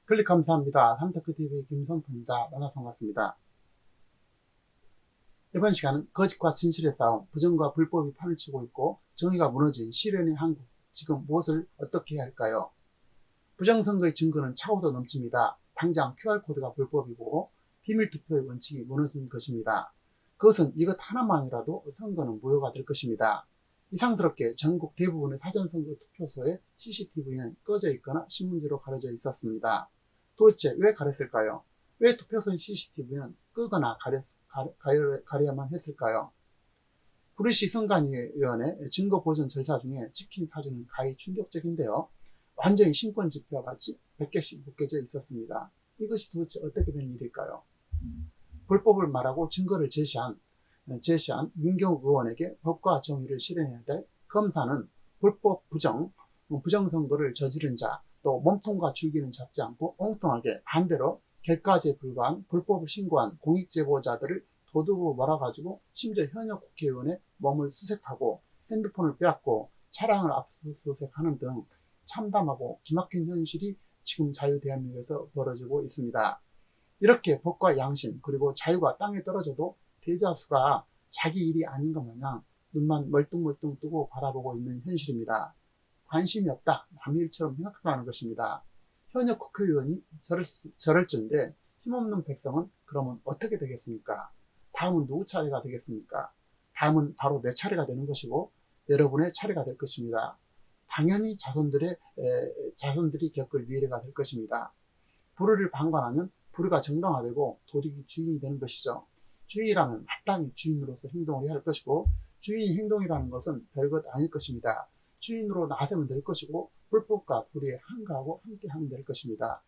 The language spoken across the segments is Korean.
클릭 감사합니다. 삼테크TV 김성표입니다. 만나서 반갑습니다. 이번 시간은 거짓과 진실의 싸움, 부정과 불법이 판을 치고 있고 정의가 무너진 시련의 한국, 지금 무엇을 어떻게 해야 할까요? 부정선거의 증거는 차고도 넘칩니다. 당장 QR코드가 불법이고 비밀투표의 원칙이 무너진 것입니다. 그것은 이것 하나만이라도 선거는 무효가 될 것입니다. 이상스럽게 전국 대부분의 사전선거 투표소에 CCTV는 꺼져 있거나 신문지로 가려져 있었습니다. 도대체 왜 가렸을까요? 왜 투표소의 CCTV는 끄거나 가려야만 했을까요? 구리시 선관위원회 증거보전 절차 중에 찍힌 사진은 가히 충격적인데요. 완전히 신권지표와 같이 100개씩 묶여져 있었습니다. 이것이 도대체 어떻게 된 일일까요? 불법을 말하고 증거를 제시한 윤경욱 의원에게 법과 정의를 실현해야 될 검사는 불법 부정선거를 저지른 자, 또 몸통과 줄기는 잡지 않고 엉뚱하게 반대로 객가제에 불과한 불법을 신고한 공익제보자들을 도둑으로 몰아가지고 심지어 현역 국회의원의 몸을 수색하고 핸드폰을 빼앗고 차량을 압수수색하는 등 참담하고 기막힌 현실이 지금 자유대한민국에서 벌어지고 있습니다. 이렇게 법과 양심 그리고 자유가 땅에 떨어져도 대다수가 자기 일이 아닌 것 마냥 눈만 멀뚱멀뚱 뜨고 바라보고 있는 현실입니다. 관심이 없다, 남의 일처럼 생각한다는 것입니다. 현역 국회의원이 저럴 적인데 힘없는 백성은 그러면 어떻게 되겠습니까? 다음은 누구 차례가 되겠습니까? 다음은 바로 내 차례가 되는 것이고 여러분의 차례가 될 것입니다. 당연히 자손들이 겪을 미래가 될 것입니다. 불의를 방관하면 불의가 정당화되고 도둑이 주인이 되는 것이죠. 주인이라면 마땅히 주인으로서 행동을 해야 할 것이고 주인이 행동이라는 것은 별것 아닐 것입니다. 주인으로 나서면 될 것이고 불법과 불의에 한가하고 함께 하면 될 것입니다.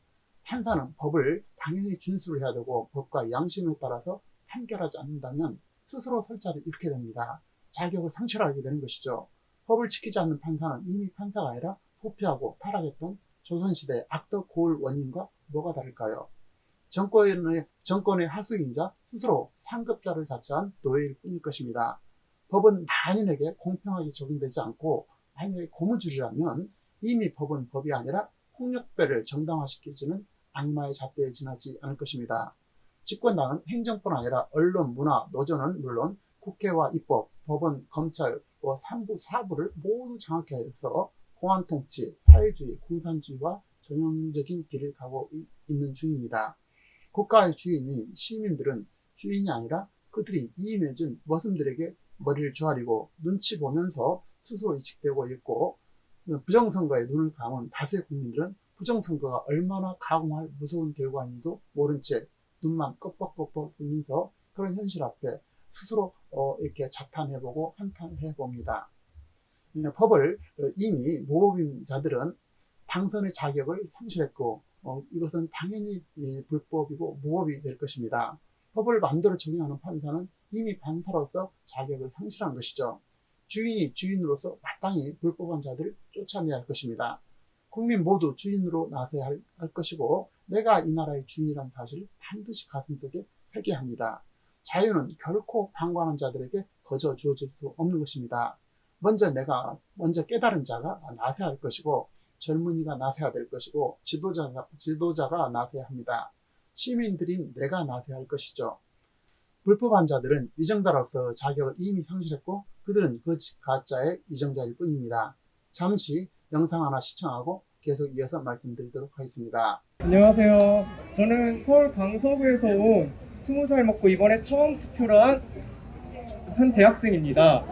판사는 법을 당연히 준수를 해야 되고 법과 양심에 따라서 판결하지 않는다면 스스로 설자를 잃게 됩니다. 자격을 상실하게 되는 것이죠. 법을 지키지 않는 판사는 이미 판사가 아니라 부패하고 타락했던 조선시대의 악덕 고을 원인과 뭐가 다를까요? 정권의 하수인이자 스스로 상급자를 자처한 노예일 뿐일 것입니다. 법은 만인에게 공평하게 적용되지 않고 만약에 고무줄이라면 이미 법은 법이 아니라 폭력배를 정당화시키지는 악마의 잣대에 지나지 않을 것입니다. 집권당은 행정뿐 아니라 언론, 문화, 노조는 물론 국회와 입법, 법원, 검찰, 산부, 사부를 모두 장악해 해서 공안통치, 사회주의, 공산주의와 전형적인 길을 가고 있는 중입니다. 국가의 주인인 시민들은 주인이 아니라 그들이 이임해준 머슴들에게 머리를 조아리고 눈치 보면서 스스로 인식되고 있고 부정선거에 눈을 감은 다수의 국민들은 부정선거가 얼마나 가공할 무서운 결과인지도 모른 채 눈만 껍벅껍벅 뜨면서 그런 현실 앞에 스스로 이렇게 자탄해보고 한탄해봅니다. 법을 이미 모법인 자들은 당선의 자격을 상실했고 이것은 당연히 불법이고 무법이 될 것입니다. 법을 마음대로 적용하는 판사는 이미 판사로서 자격을 상실한 것이죠. 주인이 주인으로서 마땅히 불법한 자들을 쫓아내야 할 것입니다. 국민 모두 주인으로 나서야 할 것이고 내가 이 나라의 주인이라는 사실을 반드시 가슴속에 새겨야 합니다. 자유는 결코 방관한 자들에게 거저 주어질 수 없는 것입니다. 먼저 깨달은 자가 나서야 할 것이고 젊은이가 나서야 될 것이고 지도자가 나서야 합니다. 시민들인 내가 나서야 할 것이죠. 불법한 자들은 위정자로서 자격을 이미 상실했고 그들은 가짜의 위정자일 뿐입니다. 잠시 영상 하나 시청하고 계속 이어서 말씀드리도록 하겠습니다. 안녕하세요. 저는 서울 강서구에서 온 20살 먹고 이번에 처음 투표를 한 대학생입니다.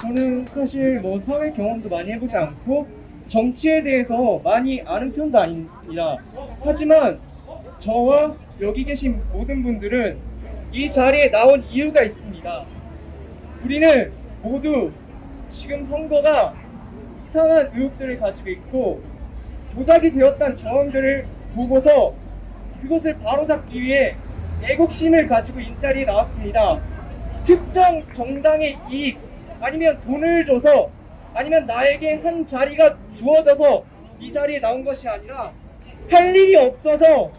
저는 사실 사회 경험도 많이 해보지 않고 정치에 대해서 많이 아는 편도 아닙니다. 하지만 저와 여기 계신 모든 분들은 이 자리에 나온 이유가 있습니다. 우리는 모두 지금 선거가 이상한 의혹들을 가지고 있고 조작이 되었다는 정황들을 보고서 그것을 바로잡기 위해 애국심을 가지고 이 자리에 나왔습니다. 특정 정당의 이익 아니면 돈을 줘서 아니면 나에게 한 자리가 주어져서 이 자리에 나온 것이 아니라 할 일이 없어서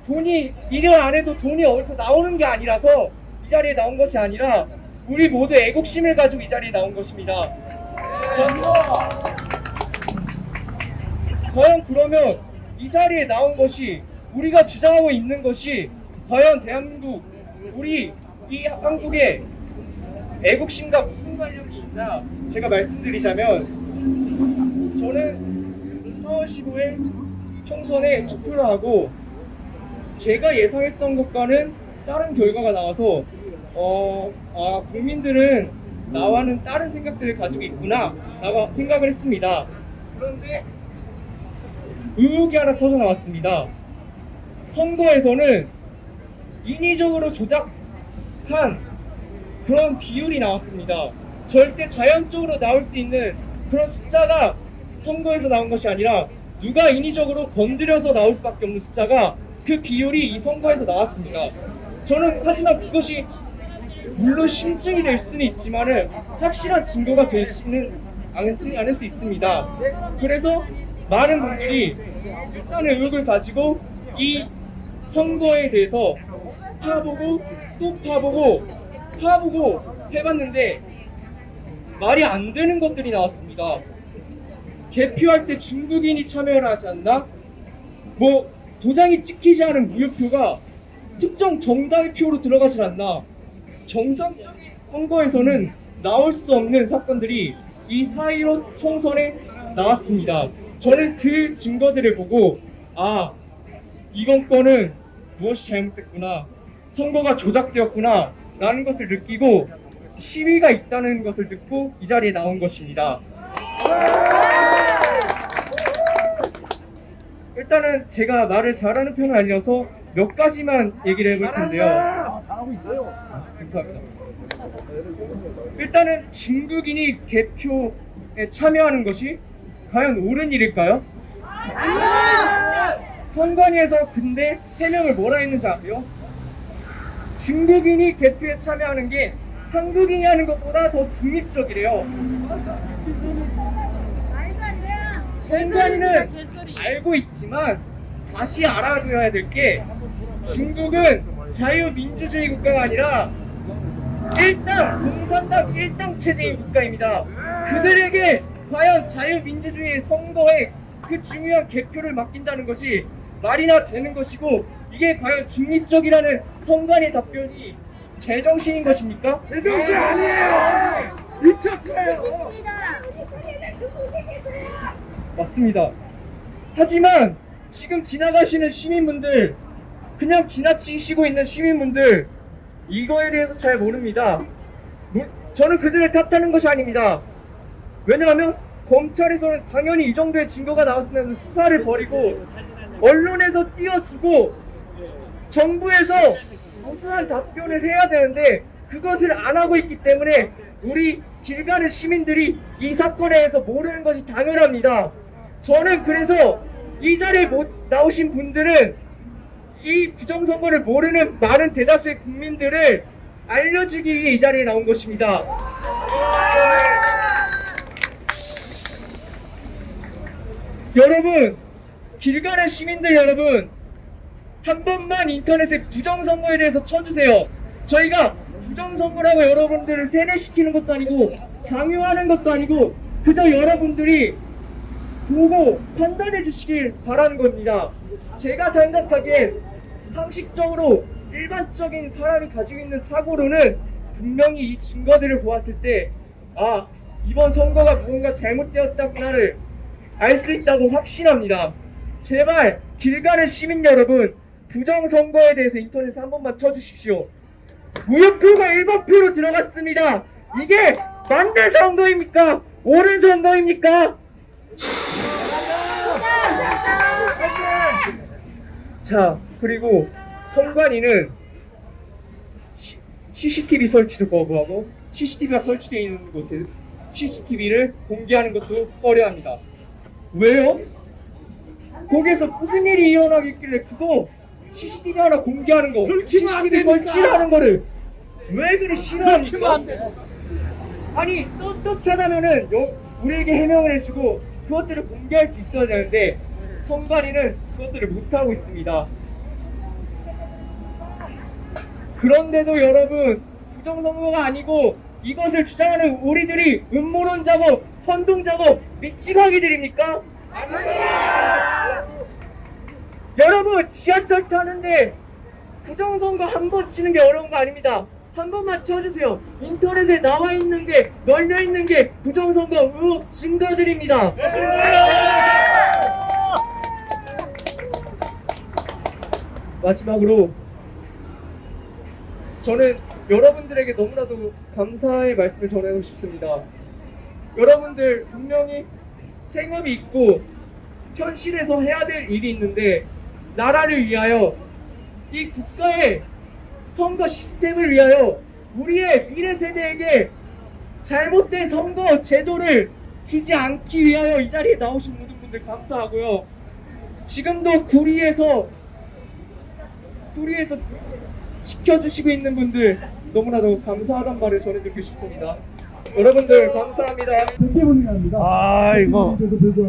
돈이 일을 안 해도 돈이 어디서 나오는 게 아니라서 이 자리에 나온 것이 아니라 우리 모두 애국심을 가지고 이 자리에 나온 것입니다. 그러면 이 자리에 나온 것이 우리가 주장하고 있는 것이 과연 대한민국 우리 이 한국의 애국심과 무슨 관련이 있나 제가 말씀드리자면 저는 4월 15일 총선에 투표를 하고 제가 예상했던 것과는 다른 결과가 나와서 국민들은 나와는 다른 생각들을 가지고 있구나 라고 생각을 했습니다. 그런데 의혹이 하나 터져 나왔습니다. 선거에서는 인위적으로 조작한 그런 비율이 나왔습니다. 절대 자연적으로 나올 수 있는 그런 숫자가 선거에서 나온 것이 아니라 누가 인위적으로 건드려서 나올 수밖에 없는 숫자가 그 비율이 이 선거에서 나왔습니다. 저는 하지만 그것이 물론 심증이 될 수는 있지만은 확실한 증거가 되지는 않을 수 있습니다. 그래서 많은 분들이 일단은 의혹을 가지고 이 선거에 대해서 파보고 또 파보고 해봤는데 말이 안 되는 것들이 나왔습니다. 개표할 때 중국인이 참여를 하지 않나? 뭐 도장이 찍히지 않은 무효표가 특정 정당의 표로 들어가지 않나? 정상적인 선거에서는 나올 수 없는 사건들이 이 4.15 총선에 나왔습니다. 저는 그 증거들을 보고 이번 건은 무엇이 잘못됐구나, 선거가 조작되었구나 라는 것을 느끼고 시위가 있다는 것을 듣고 이 자리에 나온 것입니다. 일단은 제가 말을 잘하는 편은 아니어서 몇 가지만 얘기를 해볼 텐데요. 잘하고 있어요. 감사합니다. 일단은 중국인이 개표에 참여하는 것이 과연 옳은 일일까요? 선관위에서 근데 해명을 뭐라 했는지 아세요? 중국인이 개표에 참여하는 게 한국인이 하는 것보다 더 중립적이래요. 선관위는 알고 있지만 다시 알아둬야 될 게 중국은 자유민주주의 국가가 아니라 공산당 일당 체제인 국가입니다. 그들에게 과연 자유민주주의 선거에 그 중요한 개표를 맡긴다는 것이 말이나 되는 것이고, 이게 과연 중립적이라는 선관위의 답변이 제정신인 것입니까? 제정신 아니에요. 미쳤어요. 맞습니다. 하지만 지금 지나가시는 시민분들, 그냥 지나치시고 있는 시민분들, 이거에 대해서 잘 모릅니다. 저는 그들을 탓하는 것이 아닙니다. 왜냐하면 검찰에서는 당연히 이 정도의 증거가 나왔으면 수사를 벌이고, 언론에서 띄워주고, 정부에서 무수한 답변을 해야 되는데 그것을 안 하고 있기 때문에 우리 길 가는 시민들이 이 사건에 대해서 모르는 것이 당연합니다. 저는 그래서 이 자리에 나오신 분들은 이 부정선거를 모르는 많은 대다수의 국민들을 알려주기 위해 이 자리에 나온 것입니다. 여러분, 길 가는 시민들 여러분, 한 번만 인터넷에 부정선거에 대해서 쳐주세요. 저희가 부정선거라고 여러분들을 세뇌시키는 것도 아니고 강요하는 것도 아니고 그저 여러분들이 보고 판단해 주시길 바라는 겁니다. 제가 생각하기엔 상식적으로 일반적인 사람이 가지고 있는 사고로는 분명히 이 증거들을 보았을 때 이번 선거가 무언가 잘못되었다구나를 알 수 있다고 확신합니다. 제발 길 가는 시민 여러분, 부정선거에 대해서 인터넷에 한 번만 쳐주십시오. 무효표가 1번 표로 들어갔습니다. 이게 만든 선거입니까? 옳은 선거입니까? 자, 그리고 선관위는 CCTV 설치도 거부하고 CCTV가 설치되어 있는 곳에 CCTV를 공개하는 것도 꺼려합니다. 왜요? 거기에서 무슨 일이 일어나겠길래 그거 CCTV 하나 공개하는 거, CCTV 설치하는 거를 왜 그리 싫어합니까? 아니 떳떳하다면은 우리에게 해명을 해주고 그것들을 공개할 수 있어야 되는데 선관위는 그것들을 못하고 있습니다. 그런데도 여러분, 부정선거가 아니고 이것을 주장하는 우리들이 음모론자고 선동자고 미치광이들입니까? 여러분, 지하철 타는데 부정선거 한 번 치는 게 어려운 거 아닙니다. 한 번만 쳐주세요. 인터넷에 나와 있는 게, 널려 있는 게 부정선거 의혹 증거들입니다. 마지막으로 저는 여러분들에게 너무나도 감사의 말씀을 전하고 싶습니다. 여러분들 분명히 생업이 있고 현실에서 해야 될 일이 있는데, 나라를 위하여, 이 국가의 선거 시스템을 위하여 우리의 미래 세대에게 잘못된 선거 제도를 주지 않기 위하여 이 자리에 나오신 모든 분들 감사하고요. 지금도 구리에서 지켜주시고 있는 분들 너무나도 감사하단 말을 전해드리고 싶습니다. 여러분들 감사합니다. 아이고.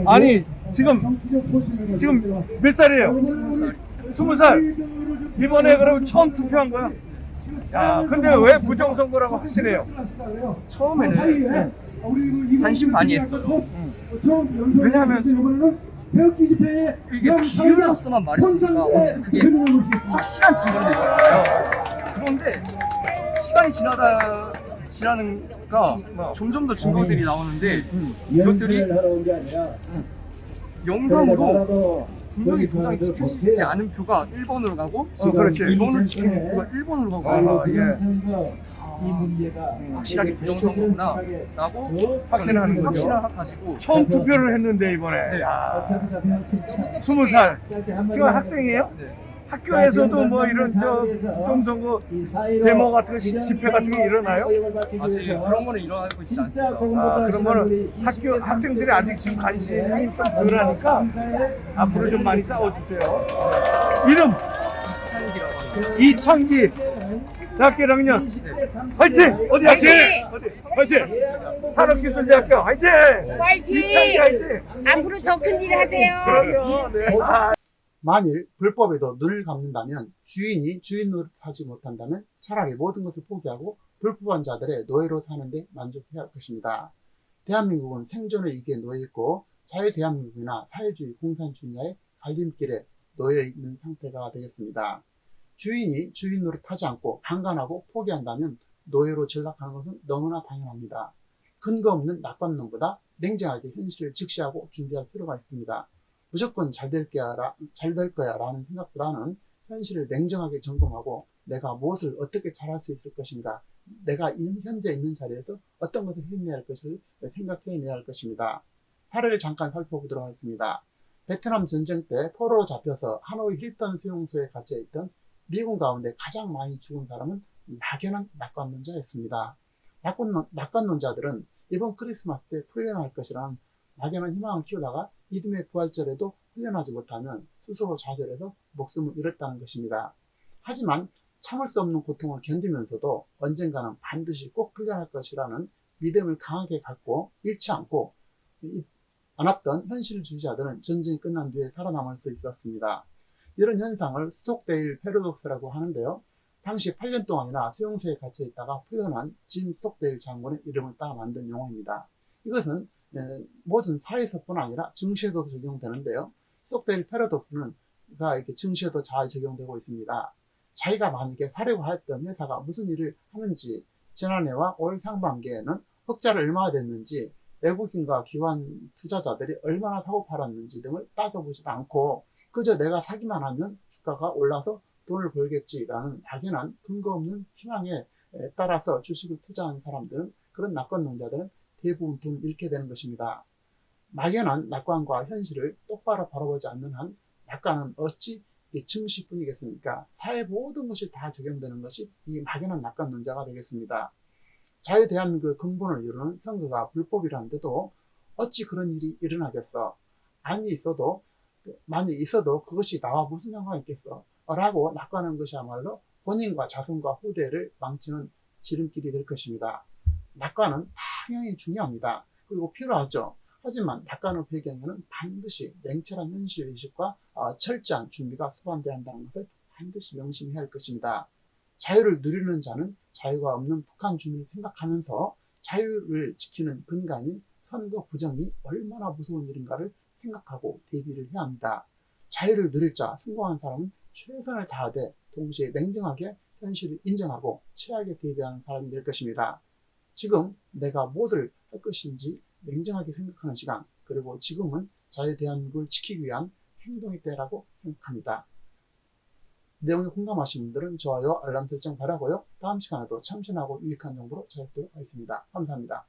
아니, 지금 몇 살이에요? 20살. 이번에 그럼 처음 투표한 거야? 야, 근데 왜 부정선거라고 확실해요? 처음에는 반신반의했어요. 왜냐하면 이게 비율로서만 말했으니까 어쨌든 그게 확실한 증거는 있었잖아요. 그런데 시간이 지나니까 점점 더 증거들이 나오는데 이것들이 영상으로 분명히 도장이 찍혀지지 않은 표가 1번으로 가고 그렇지. 2번으로 찍히는 표가 1번으로 가고 확실하게 부정선거구나 라고 확신하는 거죠. 확신을 가지고 처음 투표를 했는데 이번에. 네. 야, 20살. 지금 학생이에요? 네. 학교에서도 뭐 이런 부정선거 데모 같은 거, 집회 같은 게 일어나요? 아직 그런 거는 일어나고 있지 않습니다. 아, 그러면은 학생들이 아직 지금 관심이 좀 덜하니까 앞으로 좀 많이 싸워주세요. 이름 찬기라고 합니다. 이창기 대학교 1학년 화이팅! 어디 화이팅! 어디 화이팅! 산업기술대학교 화이팅! 화이팅! 이창기 화이팅! 앞으로 더 큰 일 하세요. 그럼요. 네. 만일 불법에도 눈을 감는다면, 주인이 주인 노릇하지 못한다면 차라리 모든 것을 포기하고 불법한 자들의 노예로 사는데 만족해야 할 것입니다. 대한민국은 생존의 위기에 놓여 있고 자유대한민국이나 사회주의 공산주의와의 갈림길에 놓여 있는 상태가 되겠습니다. 주인이 주인 노릇하지 않고 강간하고 포기한다면 노예로 전락하는 것은 너무나 당연합니다. 근거 없는 낙관론보다 냉정하게 현실을 직시하고 준비할 필요가 있습니다. 무조건 잘 될 거야 라는 생각보다는 현실을 냉정하게 점검하고 내가 무엇을 어떻게 잘할 수 있을 것인가, 내가 현재 있는 자리에서 어떤 것을 해내야 할 것을 생각해내야 할 것입니다. 사례를 잠깐 살펴보도록 하겠습니다. 베트남 전쟁 때 포로로 잡혀서 하노이 힐튼 수용소에 갇혀 있던 미군 가운데 가장 많이 죽은 사람은 막연한 낙관론자였습니다. 낙관론자들은 이번 크리스마스 때 풀려날 것이라는 막연한 희망을 키우다가 이듬해 부활절에도 풀려나지 못하면 스스로 좌절해서 목숨을 잃었다는 것입니다. 하지만 참을 수 없는 고통을 견디면서도 언젠가는 반드시 꼭 풀려날 것이라는 믿음을 강하게 갖고 잃지 않았던 현실주의자들은 전쟁이 끝난 뒤에 살아남을 수 있었습니다. 이런 현상을 스톡데일 패러독스라고 하는데요. 당시 8년 동안이나 수용소에 갇혀 있다가 풀려난 짐 스톡데일 장군의 이름을 따 만든 용어입니다. 이것은 모든 사회에서뿐 아니라 증시에서도 적용되는데요. 스톡데일 패러독스는 이렇게 증시에도 잘 적용되고 있습니다. 자기가 만약에 사려고 했던 회사가 무슨 일을 하는지, 지난해와 올 상반기에는 흑자를 얼마나 됐는지, 외국인과 기관 투자자들이 얼마나 사고 팔았는지 등을 따져보지도 않고 그저 내가 사기만 하면 주가가 올라서 돈을 벌겠지라는 막연한 근거 없는 희망에 따라서 주식을 투자하는 사람들은, 그런 낙관론자들은 대부분 돈을 잃게 되는 것입니다. 막연한 낙관과 현실을 똑바로 바라보지 않는 한 낙관은 어찌 증시뿐이겠습니까? 사회 모든 것이 다 적용되는 것이 이 막연한 낙관론자가 되겠습니다. 자유대한민국의 근본을 이루는 선거가 불법이라는데도 어찌 그런 일이 일어나겠어? 만약 있어도 그것이 나와 무슨 상관이 있겠어? 라고 낙관하는 것이야말로 본인과 자손과 후대를 망치는 지름길이 될 것입니다. 낙관은 당연히 중요합니다. 그리고 필요하죠. 하지만 낙관의 배경에는 반드시 냉철한 현실의식과 철저한 준비가 수반되어야 한다는 것을 반드시 명심해야 할 것입니다. 자유를 누리는 자는 자유가 없는 북한 주민을 생각하면서 자유를 지키는 근간인 선거 부정이 얼마나 무서운 일인가를 생각하고 대비를 해야 합니다. 자유를 누릴 자, 성공한 사람은 최선을 다하되 동시에 냉정하게 현실을 인정하고 최악에 대비하는 사람이 될 것입니다. 지금 내가 무엇을 할 것인지 냉정하게 생각하는 시간, 그리고 지금은 자유 대한민국을 지키기 위한 행동의 때라고 생각합니다. 내용에 공감하신 분들은 좋아요, 알람 설정 바라고요. 다음 시간에도 참신하고 유익한 정보로 찾아뵙도록 하겠습니다. 감사합니다.